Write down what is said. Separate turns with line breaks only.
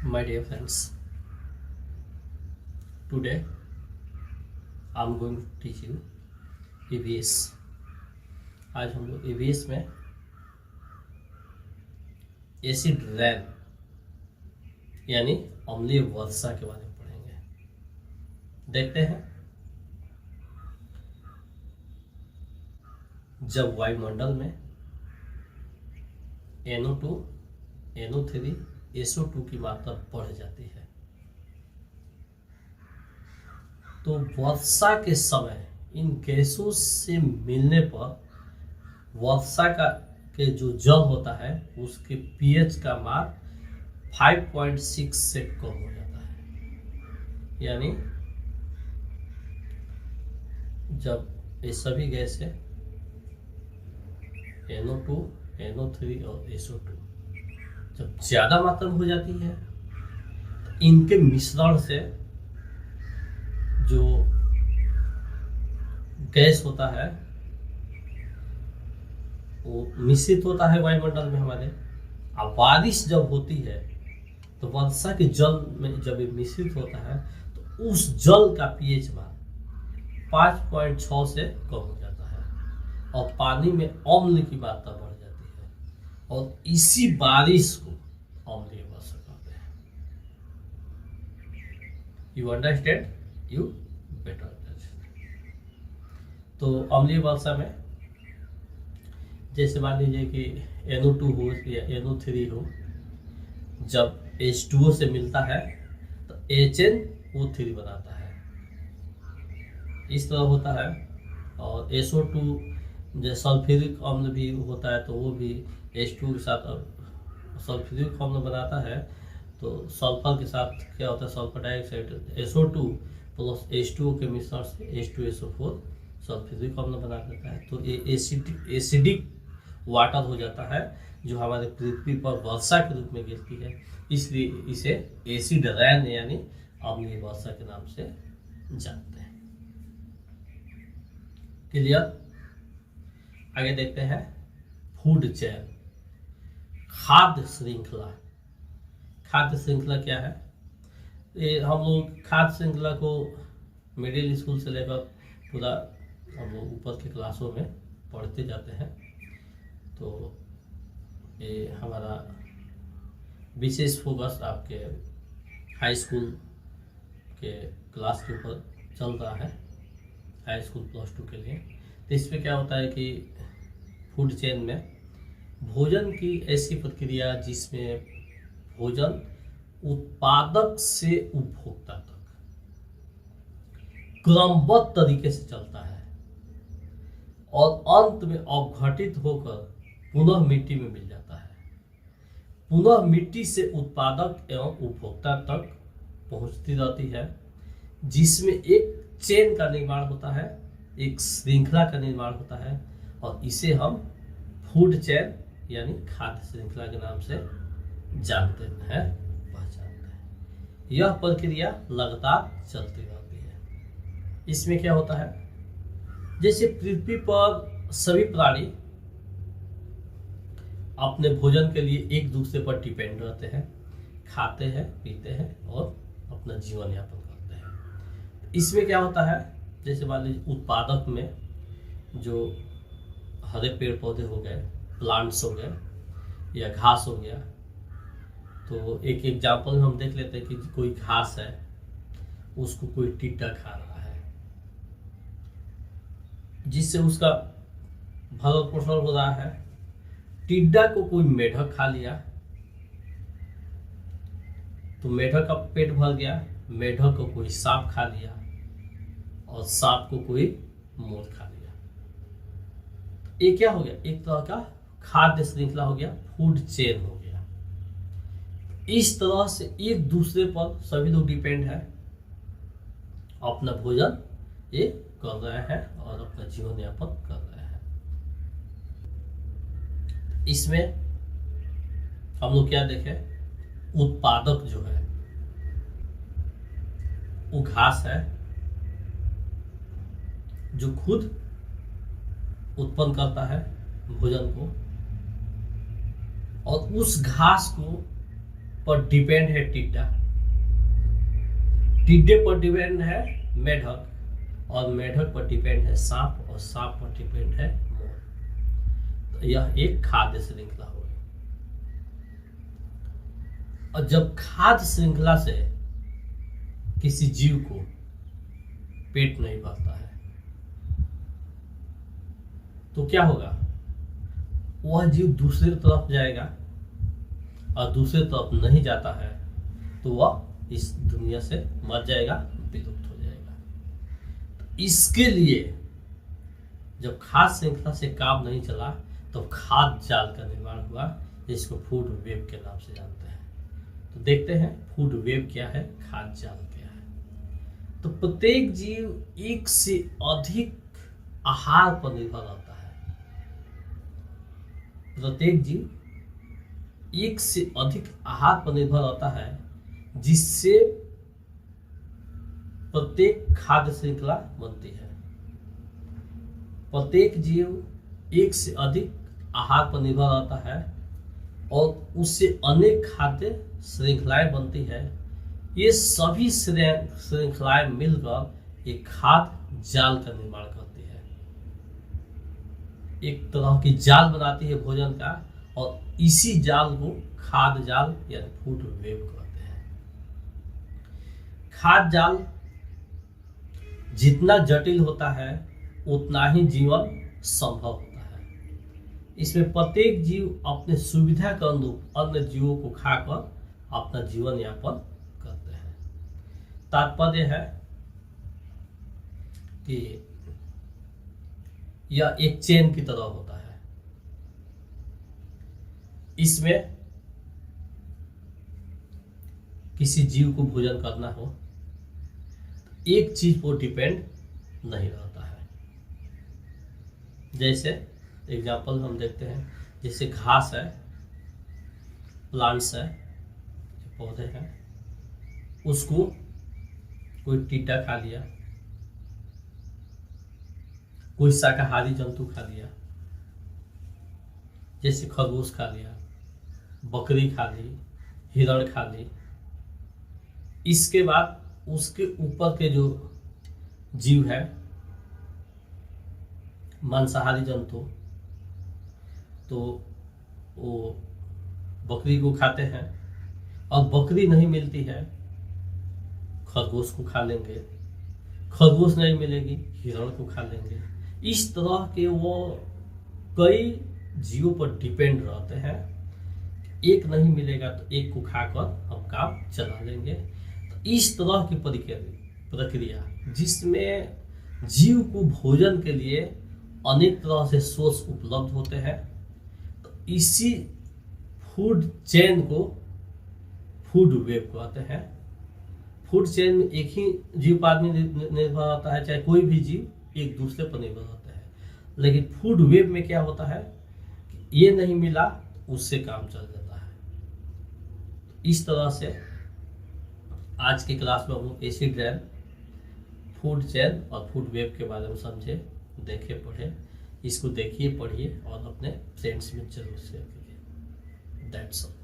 My dear friends, today I'm going to teach you EVS। आज हम लोग EVS में एसिड रैन यानी अम्लीय वर्षा के बारे में पढ़ेंगे। देखते हैं, जब वायुमंडल में NO2, NO3, SO2 की मात्रा बढ़ जाती है तो वर्षा के समय इन गैसों से मिलने पर वर्षा के जो जल होता है उसके pH का मान 5.6 से कम हो जाता है। यानी जब ये सभी गैसें NO2, NO3 और SO2 जब ज़्यादा मात्रा में हो जाती है तो इनके मिश्रण से जो गैस होता है वो मिश्रित होता है वायुमंडल में हमारे। अब बारिश जब होती है तो वर्षा के जल में जब ये मिश्रित होता है तो उस जल का pH मान 5.6 से कम हो जाता है और पानी में अम्ल की मात्रा बढ़ जाती है और इसी बारिश को अम्लीय वर्षा कहते हैं। You understand? You better understand. तो अम्लीय वर्षा में जैसे मान लीजिए कि NO2 हो या NO3 हो, जब H2O से मिलता है तो HNO3 बनाता है, इस तरह होता है। और SO2 जो सल्फ्यूरिक अम्ल भी होता है तो वो भी H2O के साथ सल्फ्यूरिक अम्ल बनाता है। तो सल्फर के साथ क्या होता है, sulphur dioxide SO2 plus H2O के मिश्रण से H2SO4 सल्फ्यूरिक अम्ल बना देता है। तो ये एसिडिक वाटर हो जाता है जो हमारे पृथ्वी पर वर्षा के रूप में गिरती है, इसलिए इसे एसिड रैन यानी अम्लीय वर्षा के नाम से जानते हैं। क्लियर? आगे देखते हैं फूड चेन, खाद्य श्रृंखला। खाद्य श्रृंखला क्या है? ये हम लोग खाद्य श्रृंखला को मिडिल स्कूल से लेकर पूरा हम लोग ऊपर के क्लासों में पढ़ते जाते हैं। तो ये हमारा विशेष फोकस आपके हाई स्कूल के क्लास के ऊपर चल रहा है, हाई स्कूल +2 के लिए। तो इसमें क्या होता है कि फूड चेन में भोजन की ऐसी प्रक्रिया जिसमें भोजन उत्पादक से उपभोक्ता तक क्रमबद्ध तरीके से चलता है और अंत में अवघटित होकर पुनः मिट्टी में मिल जाता है। पुनः मिट्टी से उत्पादक एवं उपभोक्ता तक पहुंचती रहती है, जिसमें एक चेन का निर्माण होता है, एक श्रृंखला का निर्माण होता है और इसे हम फूड चेन यानी खाद्य श्रृंखला के नाम से जानते हैं, पहचानते हैं। यह प्रक्रिया लगातार चलती रहती है। इसमें क्या होता है, जैसे पृथ्वी पर सभी प्राणी अपने भोजन के लिए एक दूसरे पर डिपेंड रहते हैं, खाते हैं, पीते हैं और अपना जीवन यापन करते हैं। इसमें क्या होता है, जैसे मान लीजिए उत्पादक में जो हरे पेड़ पौधे हो गए, प्लांट्स हो गए या घास हो गया। तो एक एग्जाम्पल हम देख लेते हैं कि कोई घास है, उसको कोई टिड्डा खा रहा है, जिससे उसका भरण पोषण हो रहा है। टिड्डा को कोई मेढक खा लिया तो मेढक का पेट भर गया, मेढक को कोई सांप खा लिया और सांप को कोई मोर खा लिया। ये क्या हो गया, एक तरह का खाद्य श्रृंखला हो गया, फूड चेन हो गया। इस तरह से एक दूसरे पर सभी लोग डिपेंड है, अपना भोजन ये कर रहे हैं और अपना जीवन यापन कर रहे हैं। इसमें हम लोग क्या देखें, उत्पादक जो है वो घास है जो खुद उत्पन्न करता है भोजन को और उस घास को पर डिपेंड है टिड्डा, टिड्डे पर डिपेंड है मेढक, और मेढक पर डिपेंड है सांप, और सांप पर डिपेंड है मोर। तो यह एक खाद्य श्रृंखला हो गई। और जब खाद्य श्रृंखला से किसी जीव को पेट नहीं भरता है तो क्या होगा, वह जीव दूसरी तरफ जाएगा, और दूसरी तरफ नहीं जाता है तो वह इस दुनिया से मर जाएगा, विलुप्त हो जाएगा। तो इसके लिए जब खाद्य श्रृंखला से काम नहीं चला तो खाद्य जाल का निर्माण हुआ, जिसको फूड वेब के नाम से जानते हैं। तो देखते हैं फूड वेब क्या है, खाद्य जाल क्या है। तो प्रत्येक जीव एक से अधिक आहार पर निर्भर रहता है, प्रत्येक जीव एक से अधिक आहार पर निर्भर रहता है, जिससे प्रत्येक खाद्य श्रृंखला बनती है। प्रत्येक जीव एक से अधिक आहार पर निर्भर रहता है और उससे अनेक खाद्य श्रृंखलाएं बनती है। ये सभी श्रृंखलाएं मिलकर एक खाद्य जाल का निर्माण करती है, एक तरह की जाल बनाती है भोजन का, और इसी जाल को खाद्य जाल यानी फूड वेब कहते हैं। खाद्य जाल जितना जटिल होता है उतना ही जीवन संभव होता है। इसमें प्रत्येक जीव अपने सुविधा के अनुरूप अन्य जीवों को खाकर अपना जीवन यापन करते हैं। तात्पर्य है कि यह एक चेन की तरह होता है। इसमें किसी जीव को भोजन करना हो तो एक चीज पर डिपेंड नहीं रहता है। जैसे एग्जाम्पल हम देखते हैं, जैसे घास है, प्लांट्स है, पौधे हैं, उसको कोई टिड्डा खा लिया, कोई शाकाहारी जंतु खा लिया, जैसे खरगोश खा लिया, बकरी खा ली, हिरण खा ली। इसके बाद उसके ऊपर के जो जीव है मांसाहारी जंतु, तो वो बकरी को खाते हैं, और बकरी नहीं मिलती है खरगोश को खा लेंगे, खरगोश नहीं मिलेगी हिरण को खा लेंगे। इस तरह के वो कई जीवों पर डिपेंड रहते हैं। एक नहीं मिलेगा तो एक को खाकर हम काम चला लेंगे। तो इस तरह की प्रक्रिया जिसमें जीव को भोजन के लिए अनेक तरह से सोर्स उपलब्ध होते हैं, तो इसी फूड चेन को फूड वेब कहते हैं। फूड चेन में एक ही जीव पर आदमी निर्भर रहता है, चाहे कोई भी जीव एक दूसरे पर निर्भर रहता है। लेकिन फूड वेब में क्या होता है कि ये नहीं मिला तो उससे काम चल जाता है। इस तरह से आज की क्लास में हम लोग एसिड रेन, फूड चेन और फूड वेब के बारे में समझे, देखे, पढ़े। इसको देखिए, पढ़िए और अपने फ्रेंड्स में जरूर शेयर करिए। That's all.